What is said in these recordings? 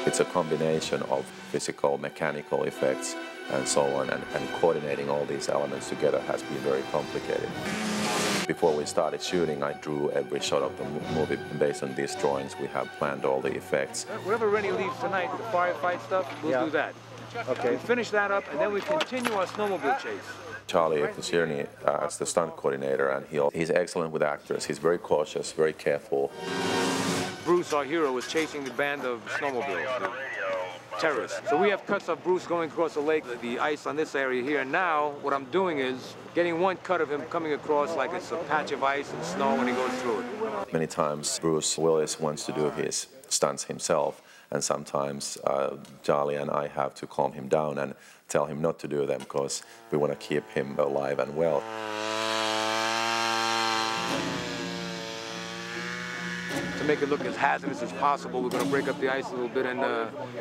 It's a combination of physical, mechanical effects and so on, and coordinating all these elements together has been very complicated. Before we started shooting, I drew every shot of the movie. Based on these drawings, we have planned all the effects. Whenever Renny leaves tonight, the firefight stuff, we'll do that. Okay. We finish that up, and then we continue our snowmobile chase. Charlie Picerni is the stunt coordinator, and he's excellent with actors. He's very cautious, very careful. Bruce, our hero, was chasing the band of snowmobiles, the terrorists. So we have cuts of Bruce going across the lake, the ice on this area here. And now what I'm doing is getting one cut of him coming across like it's a patch of ice and snow when he goes through it. Many times Bruce Willis wants to do his stunts himself, and sometimes Charlie and I have to calm him down and tell him not to do them because we want to keep him alive and well. To make it look as hazardous as possible, we're going to break up the ice a little bit and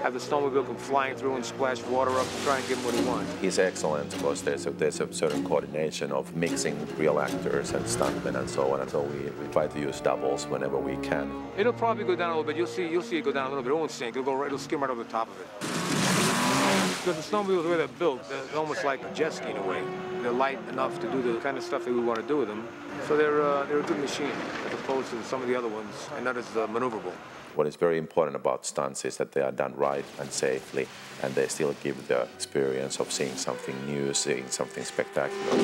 have the snowmobile come flying through and splash water up to try and give him what he wants. He's excellent because there's a certain coordination of mixing real actors and stuntmen and so on, and so we try to use doubles whenever we can. It'll probably go down a little bit. You'll see it go down a little bit. It won't sink. It'll skim right over the top of it. Because the snowmobiles, the way they're built, they're almost like a jet ski in a way. They're light enough to do the kind of stuff that we want to do with them. So they're a good machine as opposed to some of the other ones, and not as maneuverable. What is very important about stunts is that they are done right and safely, and they still give the experience of seeing something new, seeing something spectacular.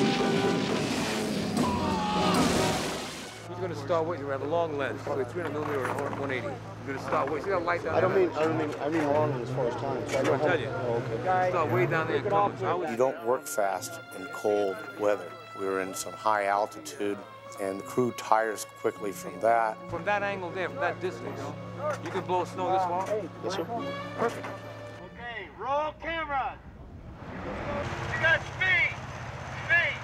You're going to start with, you have a long lens, probably 300 millimeter or 180. You're going to start way, see that light down there? I mean long as far as time. So I'm going to tell you. Oh, okay. Start way down there and come. You don't work fast in cold weather. We were in some high altitude, and the crew tires quickly from that. From that angle there, from that distance, you can blow snow this far? Yes, sir. Perfect. Okay, roll camera. You got speed. Speed.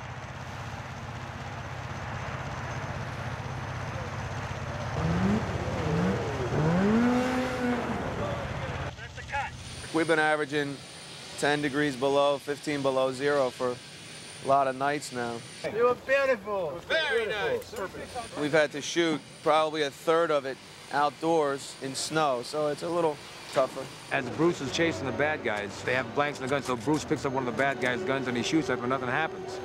That's the cut. We've been averaging 10 degrees below, 15 below zero for a lot of nights now. You were beautiful. Very nice. Perfect. We've had to shoot probably a third of it outdoors in snow, so it's a little tougher. As Bruce is chasing the bad guys, they have blanks in the gun, so Bruce picks up one of the bad guys' guns and he shoots at them and nothing happens.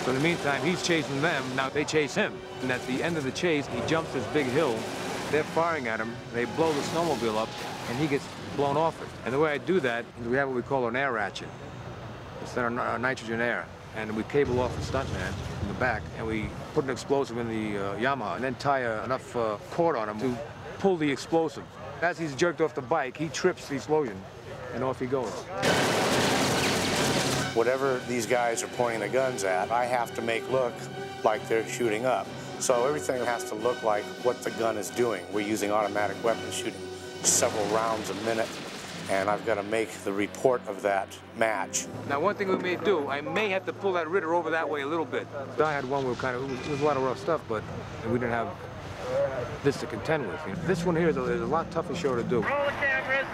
So in the meantime, he's chasing them, now they chase him. And at the end of the chase, he jumps this big hill, they're firing at him, they blow the snowmobile up, and he gets blown off it. And the way I do that is we have what we call an air ratchet. It's our nitrogen air. And we cable off the stuntman in the back, and we put an explosive in the Yamaha, and then tie enough cord on him to pull the explosive. As he's jerked off the bike, he trips the explosion, and off he goes. Whatever these guys are pointing the guns at, I have to make look like they're shooting up. So everything has to look like what the gun is doing. We're using automatic weapons, shooting several rounds a minute, and I've got to make the report of that match. Now, one thing we may do, I may have to pull that Ritter over that way a little bit. I had one where it was a lot of rough stuff, but we didn't have this to contend with. This one here is a lot tougher show to do. Roll the cameras.